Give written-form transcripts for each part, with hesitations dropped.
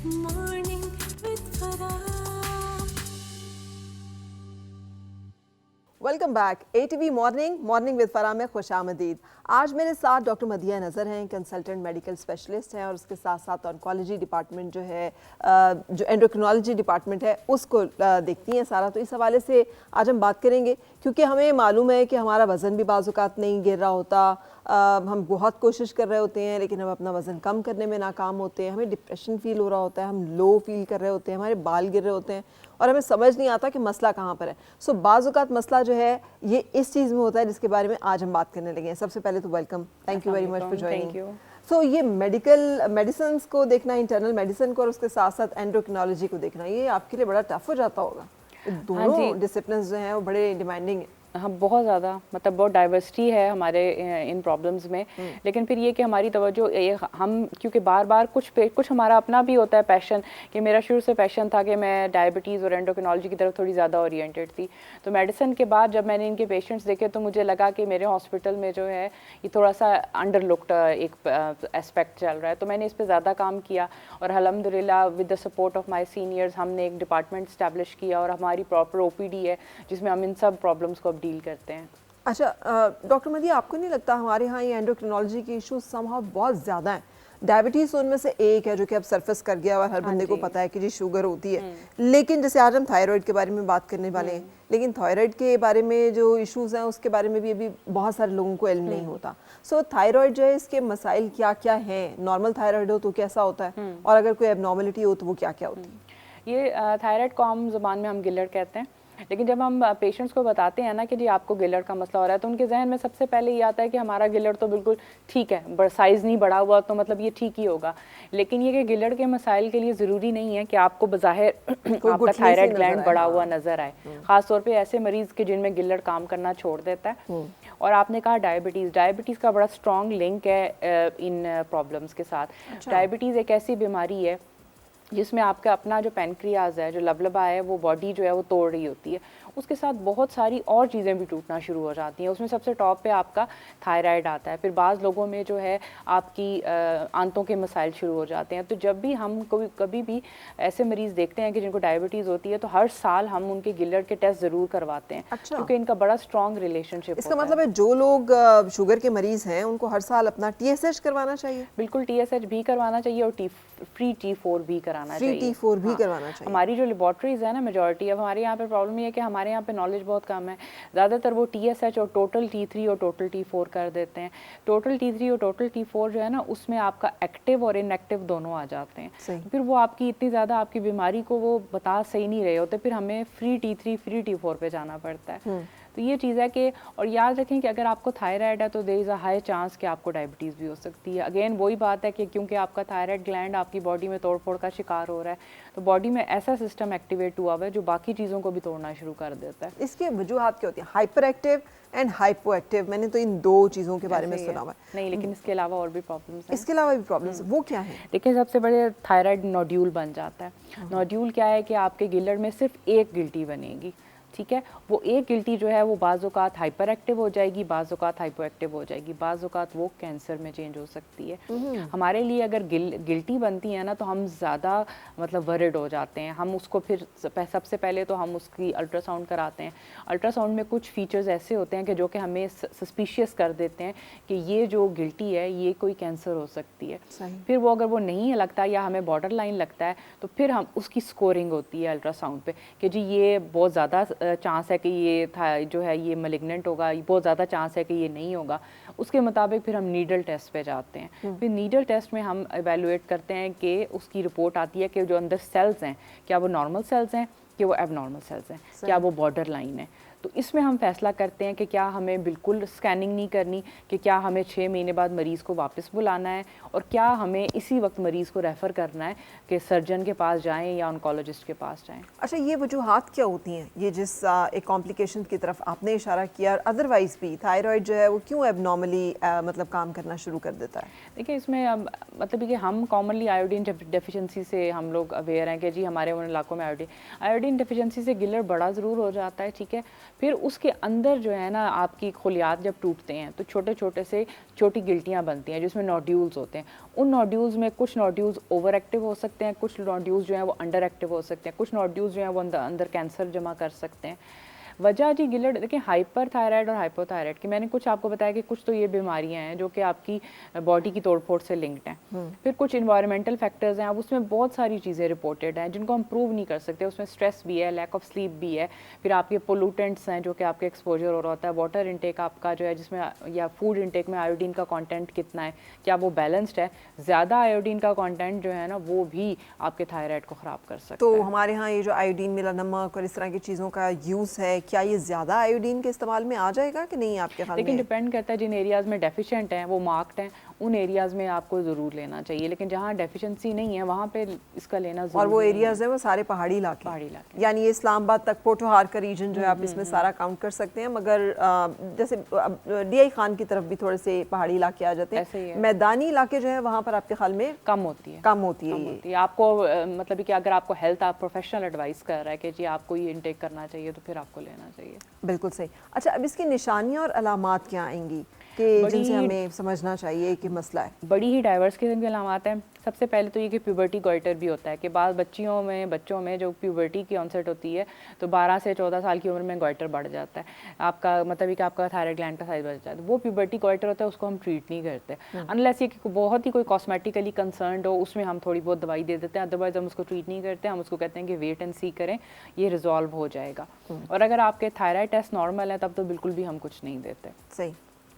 Morning with Farah. Welcome back ATV morning with Farah में खुशामदीद। आज मेरे साथ डॉक्टर मदिया नज़र हैं, कंसल्टेंट मेडिकल स्पेशलिस्ट हैं और उसके साथ साथ ऑन्कोलॉजी डिपार्टमेंट जो है, जो एंडोक्रिनोलॉजी डिपार्टमेंट है उसको देखती हैं सारा। तो इस हवाले से आज हम बात करेंगे, क्योंकि हमें मालूम है कि हमारा वज़न भी बाज़ औक़ात नहीं गिर रहा होता। हम बहुत कोशिश कर रहे होते हैं लेकिन हम अपना वज़न कम करने में नाकाम होते हैं, हमें डिप्रेशन फील हो रहा होता है, हम लो फील कर रहे होते हैं, हमारे बाल गिर रहे होते हैं और हमें समझ नहीं आता कि मसला कहाँ पर है। सो बाज़ औक़ात मसला जो है ये इस चीज़ में होता है जिसके बारे में आज हम बात करने लगे हैं। सबसे पहले तो welcome, thank you very much for joining. So ये मेडिसिन को देखना, इंटरनल मेडिसिन को और उसके साथ साथ एंडोक्रिनोलॉजी को देखना, ये आपके लिए बड़ा टफ हो जाता होगा। दोनों डिसिप्लिन जो हैं वो बड़े डिमांडिंग हैं। हाँ, बहुत ज़्यादा, मतलब बहुत डाइवर्सिटी है हमारे इन प्रॉब्लम्स में। लेकिन फिर ये कि हमारी तवज्जो हम क्योंकि बार बार कुछ हमारा अपना भी होता है पैशन, कि मेरा शुरू से पैशन था कि मैं डायबिटीज़ और एंडोक्रिनोलॉजी की तरफ थोड़ी ज़्यादा ओरिएंटेड थी। तो मेडिसिन के बाद जब मैंने इनके पेशेंट्स देखे तो मुझे लगा कि मेरे हॉस्पिटल में जो है ये थोड़ा सा अंडरलुक्ड एक एस्पेक्ट चल रहा है। तो मैंने इस पर ज़्यादा काम किया और अल्हम्दुलिल्लाह with the support of my seniors हमने एक डिपार्टमेंट इस्टेब्लिश किया और हमारी प्रॉपर OPD है जिसमें हम इन सब प्रॉब्लम्स को डील करते हैं। अच्छा डॉक्टर मदिया, आपको नहीं लगता हमारे यहाँ ये एंडोक्रिनोलॉजी के इश्यूज समहाउ बहुत ज़्यादा हैं? डायबिटीज़ उनमें से एक है जो कि अब सरफेस कर गया और हर बंदे को पता है कि जी शुगर होती है। लेकिन जैसे आज हम थायराइड के बारे में बात करने वाले हैं, लेकिन थायराइड के बारे में जो इश्यूज हैं उसके बारे में भी अभी बहुत सारे लोगों को इल्म नहीं होता। सो थायराइड जो है इसके मसाइल क्या क्या हैं? नॉर्मल थायराइड हो तो कैसा होता है और अगर कोई एबनॉर्मलिटी हो तो वो क्या क्या होती है? ये थायराइड को आम ज़ुबान में हम गिलर कहते हैं। लेकिन जब हम पेशेंट्स को बताते हैं ना कि जी आपको गिलर का मसला हो रहा है, तो उनके जहन में सबसे पहले ये आता है कि हमारा गिलर तो बिल्कुल ठीक है, साइज़ नहीं बढ़ा हुआ तो मतलब ये ठीक ही होगा। लेकिन ये कि गिलर के मसाइल के लिए ज़रूरी नहीं है कि आपको बज़ाहिर आपका थायराइड ग्लैंड बढ़ा हुआ नज़र आए। ख़ासतौर पे ऐसे मरीज़ के जिनमें गिलर काम करना छोड़ देता है। और आपने कहा डायबिटीज़ का बड़ा स्ट्रॉन्ग लिंक है इन प्रॉब्लम्स के साथ। डायबिटीज़ एक ऐसी बीमारी है जिसमें आपका अपना जो पैनक्रियाज है, जो लबलबा है, वो बॉडी जो है वो तोड़ रही होती है। उसके साथ बहुत सारी और चीज़ें भी टूटना शुरू हो जाती हैं। उसमें सबसे टॉप पे आपका थायराइड आता है। फिर बाज़ लोगों में जो है आपकी आंतों के मसाइल शुरू हो जाते हैं। तो जब भी हम कभी भी ऐसे मरीज़ देखते हैं कि जिनको डायबिटीज़ होती है तो हर साल हम उनके गिलर के टेस्ट ज़रूर करवाते हैं। अच्छा। क्योंकि इनका बड़ा स्ट्रॉन्ग रिलेशनशिप इसका मतलब है जो लोग शुगर के मरीज़ हैं उनको हर साल अपना TSH करवाना चाहिए? बिल्कुल, TSH भी करवाना चाहिए और फ्री T4 भी कराना चाहिए। T4 भी करवाना चाहिए। हमारी जो लेबॉर्ट्रीज है ना, मेजॉरिटी अब हमारे यहाँ पे प्रॉब्लम ये है कि हमारे यहाँ पे नॉलेज बहुत कम है। ज़्यादातर वो TSH और टोटल T3 और टोटल T4 कर देते हैं। टोटल T3 और टोटल T4 जो है ना, उसमें आपका एक्टिव और इनएक्टिव दोनों आ जाते हैं। फिर वो आपकी इतनी ज़्यादा आपकी बीमारी को वो बता सही नहीं रहे होते, फिर हमें फ्री T3 फ्री T4 पे जाना पड़ता है। तो ये चीज़ है कि, और याद रखें कि अगर आपको थायराइड है तो there is a high chance कि आपको डायबिटीज़ भी हो सकती है। अगेन वही बात है कि क्योंकि आपका थायराइड ग्लैंड आपकी बॉडी में तोड़ फोड़ का शिकार हो रहा है, तो बॉडी में ऐसा सिस्टम एक्टिवेट हुआ हुआ है जो बाकी चीज़ों को भी तोड़ना शुरू कर देता है। इसकी वजूहात क्या होती है? Hyper active and hypo active, मैंने तो इन दो चीज़ों के बारे में सुना हुआ है। नहीं, लेकिन इसके अलावा और भी प्रॉब्लम्स हैं। इसके अलावा भी प्रॉब्लम्स वो क्या है? देखिए, सबसे बड़े थायराइड नोड्यूल बन जाता है। नोड्यूल क्या है कि आपके गिलर में सिर्फ एक गिल्टी बनेगी, ठीक है। वो एक गिल्टी जो है वो बाज़-औक़ात हाइपर एक्टिव हो जाएगी, बाज़-औक़ात हाइपो एक्टिव हो जाएगी, बाज़-औक़ात वो कैंसर में चेंज हो सकती है। हमारे लिए अगर गिल्टी बनती है ना तो हम ज़्यादा मतलब वरिड हो जाते हैं। हम उसको फिर सबसे पहले तो हम उसकी अल्ट्रासाउंड कराते हैं। अल्ट्रासाउंड में कुछ फीचर्स ऐसे होते हैं कि जो कि हमें सस्पिशियस कर देते हैं कि ये जो गिल्टी है ये कोई कैंसर हो सकती है। फिर वो अगर वो नहीं लगता या हमें बॉर्डर लाइन लगता है तो फिर हम उसकी स्कोरिंग होती है अल्ट्रासाउंड पे कि जी ये बहुत ज़्यादा चांस है कि ये जो है ये मलिग्नेंट होगा, बहुत ज़्यादा चांस है कि ये नहीं होगा। उसके मुताबिक फिर हम नीडल टेस्ट पे जाते हैं। फिर नीडल टेस्ट में हम एवेलुएट करते हैं कि उसकी रिपोर्ट आती है कि जो अंदर सेल्स हैं क्या वो नॉर्मल सेल्स हैं कि वो एबनॉर्मल सेल्स हैं, क्या वो बॉर्डर लाइन है। तो इसमें हम फैसला करते हैं कि क्या हमें बिल्कुल स्कैनिंग नहीं करनी, कि क्या हमें 6 महीने बाद मरीज़ को वापस बुलाना है, और क्या हमें इसी वक्त मरीज़ को रेफ़र करना है कि सर्जन के पास जाएं या ऑन्कोलॉजिस्ट के पास जाएं। अच्छा, ये वजूहात क्या होती हैं? ये जिस एक कॉम्प्लिकेशन की तरफ आपने इशारा किया, अदरवाइज़ भी थायराइड जो है वो क्यों एबनॉर्मली मतलब काम करना शुरू कर देता है? देखिए, इसमें मतलब कि हम कॉमनली आयोडीन डेफिशिएंसी से हम लोग अवेयर हैं कि जी हमारे उन इलाकों में आयोडीन डेफिशिएंसी से गिलर बड़ा ज़रूर हो जाता है, ठीक है। फिर उसके अंदर जो है ना आपकी खुलियात जब टूटते हैं तो छोटे छोटे से छोटी गिल्टियाँ बनती हैं जिसमें नोड्यूल्स होते हैं। उन नोड्यूल्स में कुछ नोड्यूल्स ओवर एक्टिव हो सकते हैं, कुछ नोड्यूल्स जो हैं वो अंडर एक्टिव हो सकते हैं, कुछ नोड्यूल्स जो हैं वो अंदर कैंसर जमा कर सकते हैं। वजह जी गिलट देखिए हाइपर थायराइड और हाइपोथायराइड की मैंने कुछ आपको बताया कि कुछ तो ये बीमारियां हैं जो कि आपकी बॉडी की तोड़फोड़ से लिंक्ड हैं। फिर कुछ इन्वायरमेंटल फैक्टर्स हैं, अब उसमें बहुत सारी चीज़ें रिपोर्टेड हैं जिनको हम प्रूव नहीं कर सकते। उसमें स्ट्रेस भी है, लैक ऑफ स्लीप भी है, फिर आपके पोल्यूटेंट्स हैं जो कि आपके एक्सपोजर हो रहा होता है, वाटर इंटेक आपका जो है जिसमें या फूड इंटेक में आयोडीन का कॉन्टेंट कितना है, क्या वो बैलेंस्ड है। ज़्यादा आयोडीन का कॉन्टेंट जो है ना वो भी आपके थायराइड को ख़राब कर सकता है। तो हमारे यहाँ ये जो आयोडीन मिला नमक और इस तरह की चीज़ों का यूज़ है, क्या ये ज़्यादा आयोडीन के इस्तेमाल में आ जाएगा कि नहीं आपके ख्याल में? लेकिन डिपेंड करता है, जिन एरियाज़ में डेफिशिएंट हैं वो मार्क्ड हैं, उन एरियाज़ में आपको ज़रूर लेना चाहिए, लेकिन जहाँ डेफिशिएंसी नहीं है वहाँ पे इसका लेना ज़रूरी और वो नहीं एरियाज़ है। हैं वो सारे पहाड़ी इलाके, पहाड़ी इलाके। यानी ये इस्लामाबाद तक पोठोहार का रीजन जो है आप इसमें सारा काउंट कर सकते हैं। मगर जैसे DI खान की तरफ भी थोड़े से पहाड़ी इलाके आ जाते ऐसे ही हैं, है। मैदानी इलाके जो है वहाँ पर आपके ख्याल में कम होती है, कम होती है कम ये? होती है। आपको मतलब कि अगर आपको हेल्थ आप प्रोफेशनल एडवाइस कर रहा है कि जी आपको ये इनटेक करना चाहिए तो फिर आपको लेना चाहिए। बिल्कुल सही। अच्छा, अब इसकी निशानियाँ और अलामात क्या आएंगी कि जिनसे हमें समझना चाहिए कि मसला है? बड़ी ही डाइवर्स किस्म के अलामात हैं। सबसे पहले तो ये कि प्यूबर्टी गॉइटर भी होता है कि बाद बच्चों में जो प्यूबर्टी की ऑनसेट होती है तो 12 से 14 साल की उम्र में गॉइटर बढ़ जाता है। आपका मतलब ये कि आपका थायराइड ग्लैंड का साइज बढ़ जाता है, वो प्यूबर्टी गॉइटर होता है, उसको हम ट्रीट नहीं करते अनलेस ये कि बहुत ही कोई कॉस्मेटिकली कंसर्न्ड हो, उसमें हम थोड़ी बहुत दवाई दे देते हैं, अदरवाइज हम उसको ट्रीट नहीं करते। हम उसको कहते हैं कि वेट एंड सी करें, ये रिजॉल्व हो जाएगा। और अगर आपके थायराइड टेस्ट नॉर्मल है तब तो बिल्कुल भी हम कुछ नहीं देते। सही।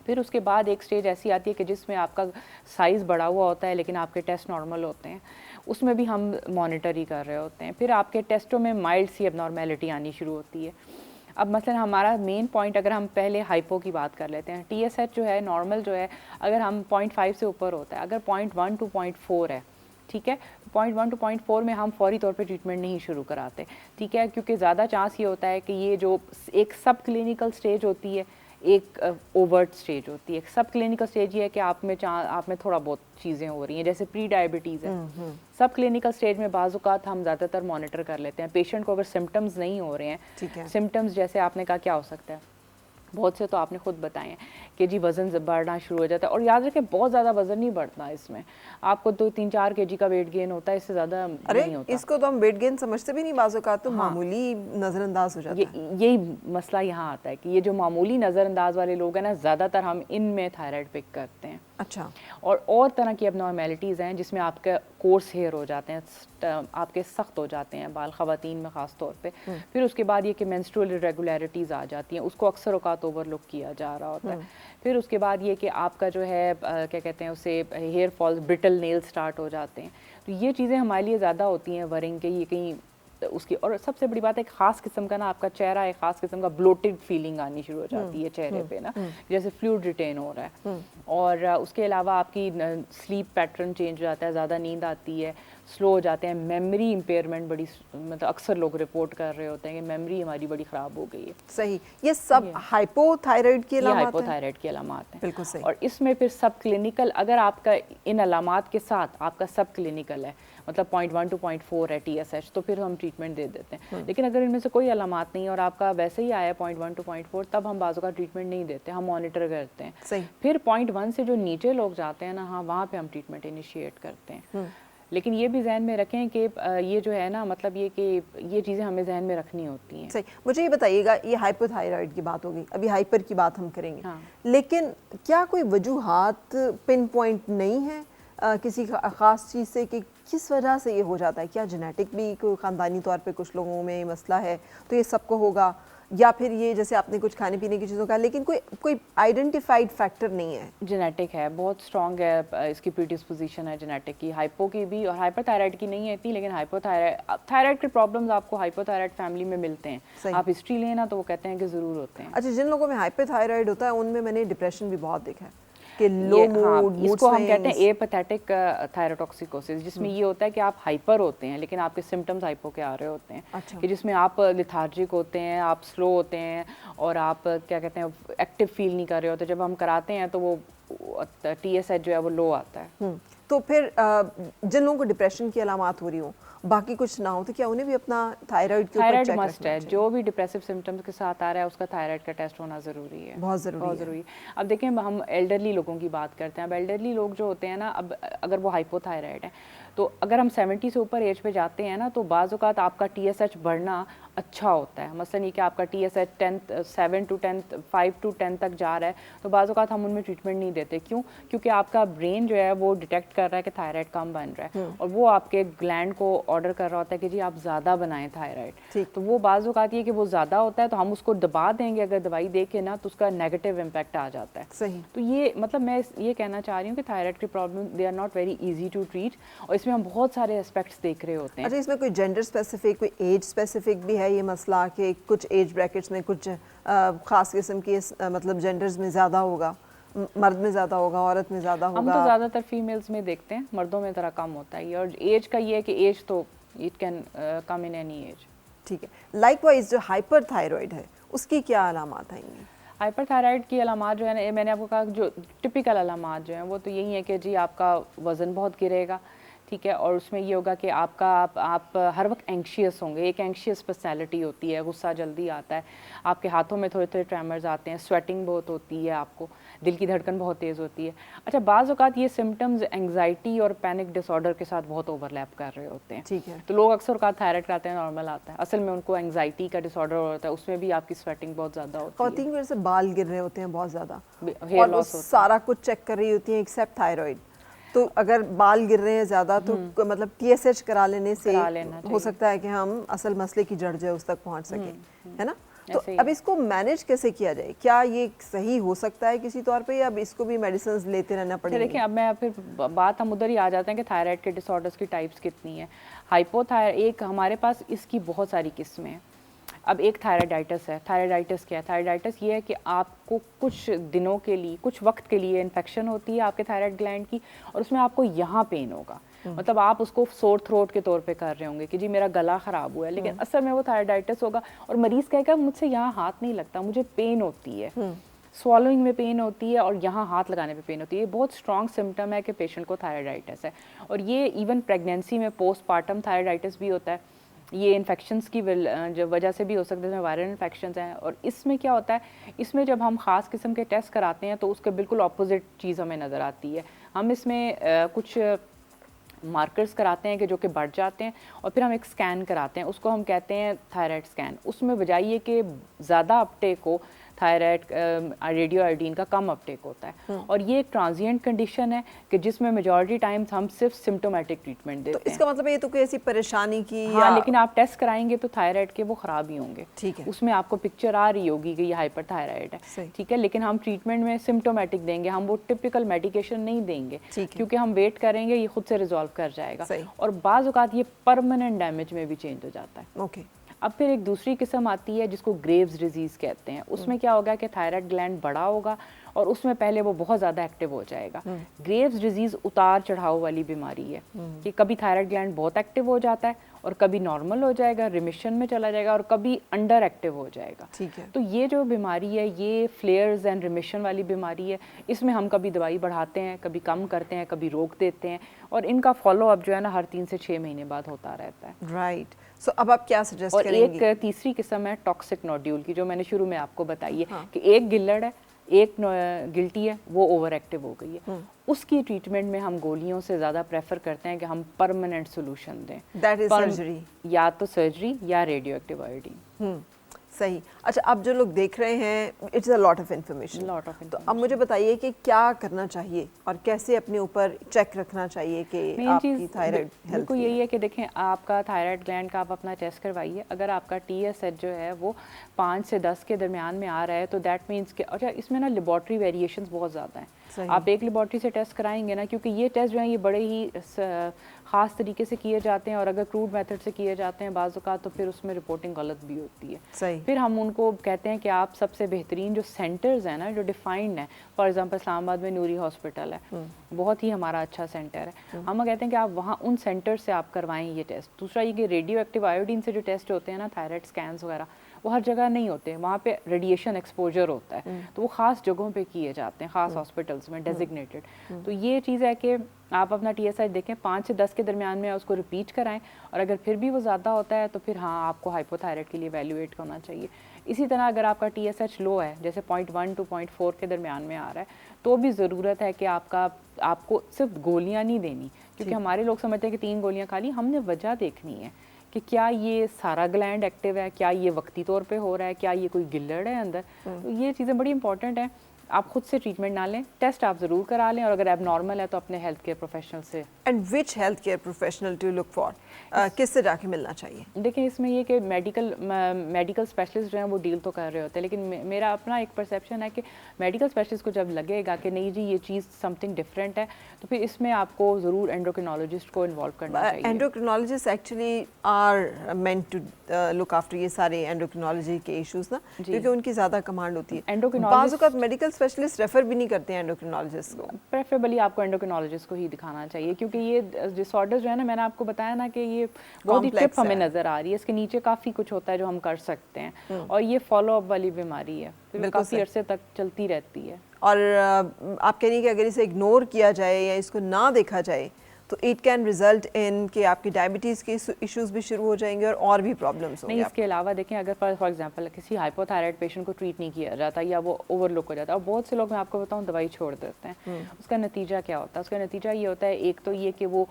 फिर उसके बाद एक स्टेज ऐसी आती है कि जिसमें आपका साइज़ बढ़ा हुआ होता है लेकिन आपके टेस्ट नॉर्मल होते हैं, उसमें भी हम मॉनिटर ही कर रहे होते हैं। फिर आपके टेस्टों में माइल्ड सी एबनॉर्मेलिटी आनी शुरू होती है। अब मसलन हमारा मेन पॉइंट, अगर हम पहले हाइपो की बात कर लेते हैं, TSH जो है नॉर्मल जो है अगर हम 0.5 से ऊपर होता है, अगर 0.1 to 0.4 है, ठीक है, 0.1 to 0.4 में हम फौरी तौर पे ट्रीटमेंट नहीं शुरू कराते, ठीक है, क्योंकि ज़्यादा चांस ये होता है कि ये जो एक सब क्लिनिकल स्टेज होती है, एक ओवर्ट स्टेज होती है। सब क्लिनिकल स्टेज ये है कि आप में थोड़ा बहुत चीज़ें हो रही हैं, जैसे प्री डायबिटीज़ है। सब क्लिनिकल स्टेज में बाज़-औक़ात हम ज़्यादातर मॉनिटर कर लेते हैं पेशेंट को, अगर सिम्टम्स नहीं हो रहे हैं। सिम्टम्स जैसे आपने कहा क्या हो सकता है, बहुत से तो आपने खुद बताए हैं कि जी वज़न बढ़ना शुरू हो जाता है। और याद रखें बहुत ज़्यादा वज़न नहीं बढ़ता इसमें, आपको 2-3-4 kg का वेट गेन होता है, इससे ज़्यादा नहीं होता। इसको तो हम वेट गेन समझते भी नहीं, बाज़ औक़ात तो मामूली नज़रअंदाज हो जाता है। यही मसला यहाँ आता है कि ये जो मामूली नज़रअंदाज वाले लोग हैं ना, ज़्यादातर हम इनमें थायराइड पिक करते हैं। अच्छा। और तरह की एबनॉर्मेलिटीज़ हैं जिसमें आपके कोर्स हेयर हो जाते हैं, आपके सख्त हो जाते हैं बाल, ख़वातीन में ख़ास तौर पे। फिर उसके बाद ये कि मेंस्ट्रुअल इरेगुलरिटीज़ आ जाती हैं, उसको अक्सर औक़ात ओवरलुक किया जा रहा होता है। फिर उसके बाद ये कि आपका जो है क्या कहते हैं उसे, hair falls, brittle nail start हो जाते हैं। तो ये चीज़ें हमारे लिए ज़्यादा होती हैं वरिंग के, ये कहीं उसकी। और सबसे बड़ी बात है, एक ख़ास किस्म का ना आपका चेहरा एक ख़ास किस्म का ब्लोटेड फीलिंग आनी शुरू हो जाती है चेहरे पे ना, जैसे फ्लूइड रिटेन हो रहा है। और उसके अलावा आपकी स्लीप पैटर्न चेंज हो जाता है, ज़्यादा नींद आती है, स्लो हो जाते हैं, मेमोरी इम्पेयरमेंट बड़ी, मतलब अक्सर लोग रिपोर्ट कर रहे होते हैं कि मेमोरी हमारी बड़ी ख़राब हो गई है। सही। ये सब हाइपोथायराइड की अलामात हैं? हाइपोथायराइड की अलामात हैं, बिल्कुल सही। और इसमें फिर सब क्लिनिकल, अगर आपका इन अलामात के साथ आपका सब क्लिनिकल है, मतलब 0.1 to 0.4 है TSH, तो फिर हम ट्रीटमेंट दे देते हैं। लेकिन अगर इनमें से कोई अलामात नहीं और आपका वैसे ही आया 0.1 to 0.4, तब हम बाजू का ट्रीटमेंट नहीं देते, हम मॉनिटर करते हैं। सही। फिर 0.1 से जो नीचे लोग जाते हैं ना, हाँ वहाँ पे हम ट्रीटमेंट इनिशिएट करते हैं। लेकिन ये भी जहन में रखें कि ये जो है ना, मतलब ये कि ये चीज़ें हमें जहन में रखनी होती हैं। सही। मुझे ये बताइएगा, ये हाइपोथायराइड की बात हो गई, अभी हाइपर की बात हम करेंगे। हाँ। लेकिन क्या कोई वजूहात पिन पॉइंट नहीं है किसी ख़ास चीज़ से कि किस वजह से ये हो जाता है? क्या जेनेटिक भी कोई ख़ानदानी तौर पे कुछ लोगों में मसला है तो ये सबको होगा, या फिर ये जैसे आपने कुछ खाने पीने की चीज़ों का, लेकिन कोई आइडेंटिफाइड फैक्टर नहीं है? जेनेटिक है, बहुत स्ट्रॉन्ग है इसकी प्रीडिस्पोजिशन है जेनेटिक की, हाइपो की भी और हाइपोथायराइड की नहीं है इतनी, लेकिन थायराइड के प्रॉब्लम्स आपको हाइपोथायराइड फैमिली में मिलते हैं। आप हिस्ट्री लें ना तो वो कहते हैं कि ज़रूर होते हैं। अच्छा, जिन लोगों में हाइपोथायराइड होता है उनमें मैंने डिप्रेशन भी बहुत देखा है कि लो मूड, इसको हम कहते हैं एपैथेटिक थायरोटॉक्सिकोसिस, जिसमें ये होता है कि आप हाइपर होते हैं लेकिन आपके सिम्टम्स हाइपो के आ रहे होते हैं। अच्छा। कि जिसमें आप लिथार्जिक होते हैं, आप स्लो होते हैं और आप क्या कहते हैं एक्टिव फील नहीं कर रहे होते। जब हम कराते हैं तो वो TSH जो है वो लो आता है। तो फिर जिन लोगों को डिप्रेशन की अलामात हो रही हो बाकी कुछ ना हो तो क्या उन्हें भी अपना थायराइड के ऊपर थायराइड चेक मस्ट रखना है, चाहिए? जो भी डिप्रेसिव सिम्टम्स के साथ आ रहा है उसका थायराइड का टेस्ट होना ज़रूरी है, बहुत ज़रूरी है। है। अब देखें हम एल्डरली लोगों की बात करते हैं। अब एल्डरली लोग जो होते हैं ना, अब अगर वो हाइपोथायराइड है तो अगर हम 70 से ऊपर एज पे जाते हैं ना, तो बाज़ औक़ात आपका TSH बढ़ना अच्छा होता है। मसलन ये कि आपका TSH 7 to 10 5 to 10 तक जा रहा है, तो बाज़ औक़ात हम उनमें ट्रीटमेंट नहीं देते। क्यों? क्योंकि आपका ब्रेन जो है वो डिटेक्ट कर रहा है कि थायराइड कम बन रहा है और वो आपके ग्लैंड को ऑर्डर कर रहा होता है कि जी आप ज़्यादा बनाएं थायराइड। ठीक। तो वो बाज़ औक़ात ये कि वो ज़्यादा होता है तो हम उसको दबा देंगे अगर दवाई दे के ना, तो उसका नेगेटिव इम्पैक्ट आ जाता है। सही। तो ये मतलब मैं ये कहना चाह रही हूँ कि थायराइड की problem they are not very easy to treat, और इसमें हम बहुत सारे एस्पेक्ट्स देख रहे होते हैं। अच्छा, इसमें कोई जेंडर स्पेसिफिक, कोई एज स्पेसिफिक भी है ये मसला कि कुछ एज ब्रैकेट्स में कुछ ख़ास किस्म की मतलब जेंडर्स में ज़्यादा होगा, मर्द में ज़्यादा होगा, औरत में ज़्यादा होगा? हम तो ज़्यादातर फीमेल्स में देखते हैं, मर्दों में ज़रा कम होता है। और एज का ये है कि एज तो it can come in any as. ठीक है। लाइकवाइज जो हाइपर थायराइड है उसकी क्या अलामात आएंगी? हाइपरथायराइड की अलामात जो है ना, ये मैंने आपको कहा जो टिपिकल अलामात जो हैं वो तो यही है कि जी आपका वज़न बहुत गिरेगा, ठीक है, और उसमें ये होगा कि आप हर वक्त एंग्शियस होंगे। एक एंग्शियस पर्सनैलिटी होती है, गुस्सा जल्दी आता है, आपके हाथों में थोड़े थोड़े ट्रेमर्स आते हैं, स्वेटिंग बहुत होती है, आपको दिल की धड़कन बहुत तेज़ होती है। अच्छा, बाज़ औक़ात ये सिम्टम्स एंग्जाइटी और पैनिक डिसऑर्डर के साथ बहुत ओवरलैप कर रहे होते हैं। ठीक है। तो लोग अक्सर औक़ात थायराइड कराते हैं, नॉर्मल आता है, असल में उनको एंग्जाइटी का डिसऑर्डर होता है, उसमें भी आपकी स्वेटिंग बहुत ज़्यादा होती है, ख़वातीन की वजह से बाल गिर रहे होते हैं बहुत ज़्यादा हेयर और वो लॉस होता है। सारा कुछ चेक कर रही होती हैं एक्सेप्ट थायराइड। तो अगर बाल गिर रहे हैं ज़्यादा तो मतलब TSH करा लेने से करा लेना हो चाहिए। सकता है कि हम असल मसले की जड़ जो है उस तक पहुंच सकें, है ना? तो ऐसे ही अब है। इसको मैनेज कैसे किया जाए? क्या ये सही हो सकता है किसी तौर पे, या अब इसको भी मेडिसिन लेते रहना अच्छा पड़ेगा? देखिए, अब मैं फिर बात हम उधर ही आ जाते हैं कि थायराइड के डिसऑर्डर्स की टाइप्स कितनी है। हाइपोथायराइड एक हमारे पास इसकी बहुत सारी किस्में हैं। अब एक थायराइडाइटिस है। थायराइडाइटिस क्या है? थायराइडाइटिस ये है कि आपको कुछ दिनों के लिए, कुछ वक्त के लिए इन्फेक्शन होती है आपके थायराइड ग्लैंड की, और उसमें आपको यहाँ पेन होगा। मतलब आप उसको सोर थ्रोट के तौर पे कर रहे होंगे कि जी मेरा गला ख़राब हुआ है, लेकिन असल में वो थायराइडाइटिस होगा और मरीज़ कहेगा मुझसे यहाँ हाथ नहीं लगता, मुझे पेन होती है, स्वॉलोइंग में पेन होती है और यहाँ हाथ लगाने पे पेन होती है। ये बहुत स्ट्रॉन्ग सिम्टम है कि पेशेंट को थायराइडाइटिस है। और ये इवन प्रेगनेंसी में पोस्टपार्टम थायराइडाइटिस भी होता है। ये इन्फेक्शंस की वजह से भी हो सकते हैं, इसमें वायरल इन्फेक्शंस हैं। और इसमें क्या होता है, इसमें जब हम ख़ास किस्म के टेस्ट कराते हैं तो उसके बिल्कुल अपोजिट चीज़ हमें नज़र आती है। हम इसमें कुछ मार्कर्स कराते हैं कि जो कि बढ़ जाते हैं, और फिर हम एक स्कैन कराते हैं, उसको हम कहते हैं थायराइड स्कैन। उसमें बजाय ये कि ज़्यादा अपटेक हो थायराइड, रेडियो आयोडीन का कम अपटेक होता है। और ये एक ट्रांजिएंट कंडीशन है कि जिसमें मेजॉरिटी टाइम्स हम सिर्फ सिम्टोमेटिक ट्रीटमेंट देते तो इसका मतलब ये तो कोई ऐसी परेशानी की हाँ, लेकिन आप टेस्ट कराएंगे तो थायराइड के वो ख़राब ही होंगे। ठीक है। उसमें आपको पिक्चर आ रही होगी कि ये हाइपर थायराइड है, ठीक है, लेकिन हम ट्रीटमेंट में सिम्टोमेटिक देंगे, हम वो टिपिकल मेडिकेशन नहीं देंगे, क्योंकि हम वेट करेंगे ये खुद से रिजॉल्व कर जाएगा। और बाज़ औक़ात ये परमानेंट डैमेज में भी चेंज हो जाता है। ओके। अब फिर एक दूसरी किस्म आती है जिसको ग्रेव्स डिजीज़ कहते हैं। उसमें क्या होगा कि थायराइड ग्लैंड बड़ा होगा और उसमें पहले वो बहुत ज़्यादा एक्टिव हो जाएगा। ग्रेव्स डिजीज़ उतार चढ़ाव वाली बीमारी है कि कभी थायराइड ग्लैंड बहुत एक्टिव हो जाता है और कभी नॉर्मल हो जाएगा, रिमिशन में चला जाएगा, और कभी अंडर एक्टिव हो जाएगा। ठीक है। तो ये जो बीमारी है, ये फ्लेयर्स एंड रिमिशन वाली बीमारी है। इसमें हम कभी दवाई बढ़ाते हैं, कभी कम करते हैं, कभी रोक देते हैं, और इनका फॉलो अप जो है ना हर 3 से 6 महीने बाद होता रहता है। राइट। सो अब आप क्या सजेस्ट और करेंगी? एक तीसरी किस्म है टॉक्सिक नोड्यूल की, जो मैंने शुरू में आपको बताई है कि एक गिल्लड़ है, एक गिल्टी है, वो ओवर एक्टिव हो गई है। उसकी ट्रीटमेंट में हम गोलियों से ज़्यादा प्रेफर करते हैं कि हम परमानेंट सोल्यूशन दें। दैट इज सर्जरी, या तो सर्जरी या रेडियो एक्टिव आयोडीन। सही। अच्छा, अब जो लोग देख रहे हैं, it's a lot of information. तो अब मुझे बताइए कि क्या करना चाहिए और कैसे अपने ऊपर चेक रखना चाहिए कि आपकी थायराइड हेल्थ बिल्कुल यही है कि देखें, आपका थायराइड ग्लैंड का आप अपना टेस्ट करवाइए। अगर आपका TSH जो है वो 5 से 10 के दरमियान में आ रहा है तो दैट मीन्स कि अच्छा, इसमें ना लेबॉर्ट्री वेरिएशंस बहुत ज़्यादा हैं। आप एक लेबॉर्ट्री से टेस्ट कराएंगे ना, क्योंकि ये टेस्ट जो है ये बड़े ही ख़ास तरीके से किए जाते हैं, और अगर क्रूड मेथड से किए जाते हैं बाज़ औक़ात तो फिर उसमें रिपोर्टिंग गलत भी होती है। सही। फिर हम उनको कहते हैं कि आप सबसे बेहतरीन जो सेंटर्स हैं ना, जो डिफाइंड है, फॉर एग्जांपल इस्लामाबाद में नूरी हॉस्पिटल है, बहुत ही हमारा अच्छा सेंटर है, हम कहते हैं कि आप वहाँ उन सेंटर से आप करवाएं ये टेस्ट। दूसरा ये कि रेडियो एक्टिव आयोडीन से जो टेस्ट होते हैं ना, थायराइड स्कैन्स वगैरह, वो हर जगह नहीं होते हैं, वहाँ पे रेडिएशन एक्सपोजर होता है, तो वो ख़ास जगहों पे किए जाते हैं, ख़ास हॉस्पिटल्स में डेजिग्नेटेड। तो ये चीज़ है कि आप अपना TSH देखें 5 से 10 के दरमियान में उसको रिपीट कराएं, और अगर फिर भी वो ज़्यादा होता है तो फिर हाँ आपको हाइपोथायराइड के लिए वैल्यूएट करना चाहिए। इसी तरह अगर आपका TSH लो है, जैसे 0.1 to 0.4 के दरमियान में आ रहा है, तो भी ज़रूरत है कि आपको सिर्फ गोलियाँ नहीं देनी, क्योंकि हमारे लोग समझते हैं कि 3 गोलियाँ खा ली, हमने वजह देखनी है कि क्या ये सारा ग्लैंड एक्टिव है, क्या ये वक्ती तौर पे हो रहा है, क्या ये कोई गिल्लड़ है अंदर। तो ये चीज़ें बड़ी इंपॉर्टेंट हैं। आप खुद से ट्रीटमेंट ना लें, टेस्ट आप ज़रूर करा लें, और अगर एबनॉर्मल है तो अपने हेल्थ केयर प्रोफेशनल से। And which health care professional to look for, किससे जाके मिलना चाहिए? देखिए इसमें ये कि मेडिकल स्पेशलिस्ट जो हैं वो डील तो कर रहे होते हैं, लेकिन मेरा अपना एक परसेप्शन है कि मेडिकल स्पेशलिस्ट को जब लगेगा कि नहीं जी ये चीज़ समथिंग डिफरेंट है, तो फिर इसमें आपको ज़रूर एंडोक्रिनोलॉजिस्ट को इन्वॉल्व करना चाहिए। Endocrinologist actually are meant to look after ये सारे एंडोक्रिनोलॉजी के इश्यूज ना, क्योंकि उनकी ज़्यादा कमांड होती है। एंडोक्रिनोलॉजिस्ट बाज़ मेडिकल स्पेशलिस्ट रेफर भी नहीं करते हैं एंडोक्रिनोलॉजिस्ट को। प्रेफरेबली आपको एंडोक्रिनोलॉजिस्ट को ही दिखाना चाहिए, क्योंकि ये डिसऑर्डर्स जो है ना, मैंने आपको बताया ना कि ये बहुत ही टिप हमें नजर आ रही है, इसके नीचे काफ़ी कुछ होता है जो हम कर सकते हैं, और ये फॉलो अप वाली बीमारी है, फिर काफ़ी अरसे तक चलती रहती है। और आप कह रही हैं कि अगर इसे इग्नोर किया जाए या इसको ना देखा जाए तो इट कैन रिजल्ट इन कि आपकी डायबिटीज़ के इश्यूज भी शुरू हो जाएंगे और भी प्रॉब्लम्स होंगे। नहीं, इसके अलावा देखें, अगर फॉर एग्जांपल किसी हाइपोथायराइड पेशेंट को ट्रीट नहीं किया जाता या वो ओवरलुक हो जाता है, और बहुत से लोग, मैं आपको बताऊं, दवाई छोड़ देते हैं, उसका नतीजा क्या होता है? उसका नतीजा ये होता है, एक तो ये कि वो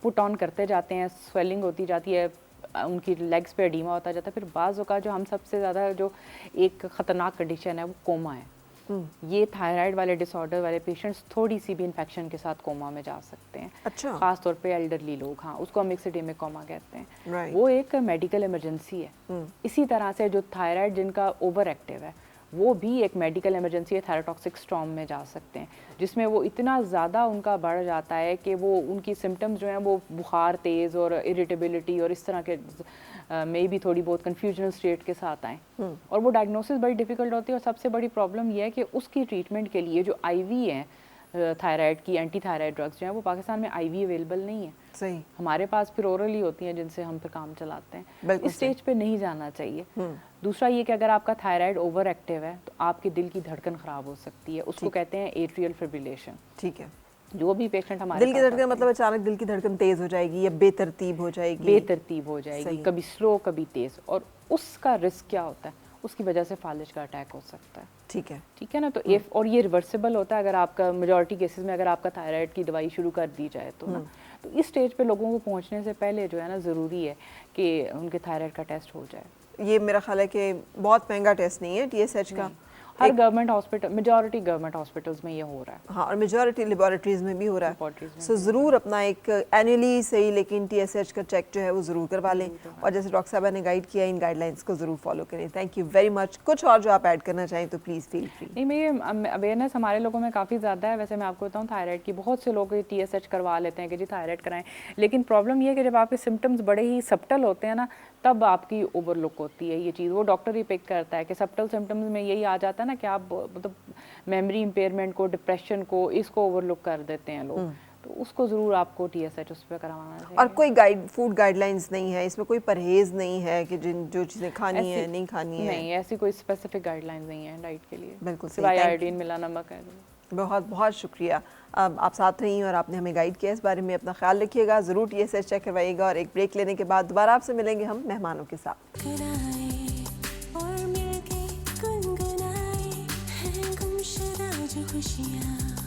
पुट ऑन करते जाते हैं, स्वेलिंग होती जाती है, उनकी लेग्स पे एडीमा होता जाता है, फिर बाज़ औक़ात जो हम सबसे ज़्यादा जो एक ख़तरनाक कंडीशन है वो कोमा है। ये थायराइड वाले डिसऑर्डर वाले पेशेंट्स थोड़ी सी भी इन्फेक्शन के साथ कोमा में जा सकते हैं। अच्छा। खास तौर पे एल्डरली लोग, हाँ, उसको हम मिक्सइडेमिक कोमा कहते हैं। Right. वो एक मेडिकल इमरजेंसी है। इसी तरह से जो थायराइड जिनका ओवर एक्टिव है, वो भी एक मेडिकल इमरजेंसी है, थायरोटॉक्सिक स्टॉर्म में जा सकते हैं, जिसमें वो इतना ज़्यादा उनका बढ़ जाता है कि वो उनकी सिम्टम्स जो हैं वो बुखार तेज़ और इरिटेबिलिटी और इस तरह के मे भी थोड़ी बहुत कन्फ्यूजनल स्टेट के साथ आएँ, और वो डायग्नोसिस बड़ी डिफ़िकल्ट होती है। और सबसे बड़ी प्रॉब्लम यह है कि उसकी ट्रीटमेंट के लिए जो IV हैं थायराइड की एंटी थायराइड ड्रग्स जो हैं, वो पाकिस्तान में IV अवेलेबल नहीं है। सही। हमारे पास फिर ओरली होती हैं जिनसे हम फिर काम चलाते हैं। इस स्टेज पे नहीं जाना चाहिए। दूसरा ये कि अगर आपका थायराइड ओवर एक्टिव है तो आपके दिल की धड़कन ख़राब हो सकती है, उसको कहते हैं एट्रियल फिब्रिलेशन। ठीक है। जो भी पेशेंट हमारे दिल की धड़कन मतलब अचानक दिल की धड़कन तेज हो जाएगी या बेतरतीब हो जाएगी? बेतरतीब हो जाएगी, कभी स्लो कभी तेज, और उसका रिस्क क्या होता है? उसकी वजह से फालिज का अटैक हो सकता है। ठीक है, ठीक है ना। तो और ये रिवर्सिबल होता है अगर आपका मेजॉरिटी केसेस में अगर आपका थायराइड की दवाई शुरू कर दी जाए तो ना। तो इस स्टेज पे लोगों को पहुंचने से पहले जो है ना, ज़रूरी है कि उनके थायराइड का टेस्ट हो जाए। ये मेरा ख्याल है कि बहुत महंगा टेस्ट नहीं है TSH का। हर government hospital, majority government hospitals में ये हो रहा है। हाँ, और मेजॉरिटी लेबोरेटरीज में भी हो रहा है। सो ज़रूर अपना एक एनुअली सही लेकिन TSH का चेक जो है वो ज़रूर करवा लें, और जैसे डॉक्टर साहबा ने गाइड किया, इन गाइडलाइंस को ज़रूर फॉलो करें। Thank you very much. कुछ और जो आप ऐड करना चाहें तो प्लीज़ फील फ्री। नहीं, मैं अवेयरनेस हमारे लोगों में काफ़ी ज़्यादा है। वैसे मैं आपको बताऊँ, थायराइड की बहुत से लोग TSH करवा लेते हैं कि जी थायराइड कराएं, लेकिन प्रॉब्लम ये है कि जब आपके सिम्टम्स बड़े ही सब्टल होते हैं ना, तब आपकी ओवरलुक होती है ये चीज़। वो डॉक्टर ही पिक करता है कि सब्टल सिम्टम्स में यही आ जाता है ना कि आप मतलब मेमोरी इम्पेयरमेंट को, डिप्रेशन को, इसको ओवरलुक कर देते हैं लोग। तो उसको ज़रूर आपको TSH उस पर करवाना चाहिए। और कोई फूड गाइडलाइंस नहीं है इसमें, कोई परहेज़ नहीं है कि जो चीज़ें खानी है नहीं खानी है? नहीं, ऐसी कोई स्पेसिफिक गाइडलाइंस नहीं है डाइट के लिए। बिल्कुल सिवाय आयोडीन मिला नमक है। बहुत बहुत शुक्रिया, आप साथ रही और आपने हमें गाइड किया। इस बारे में अपना ख्याल रखिएगा, ज़रूर TSH चेक करवाइएगा, और एक ब्रेक लेने के बाद दोबारा आपसे मिलेंगे हम मेहमानों के साथ। और मिलके गुनगुनाए हैं गुमशुदा जो खुशियाँ।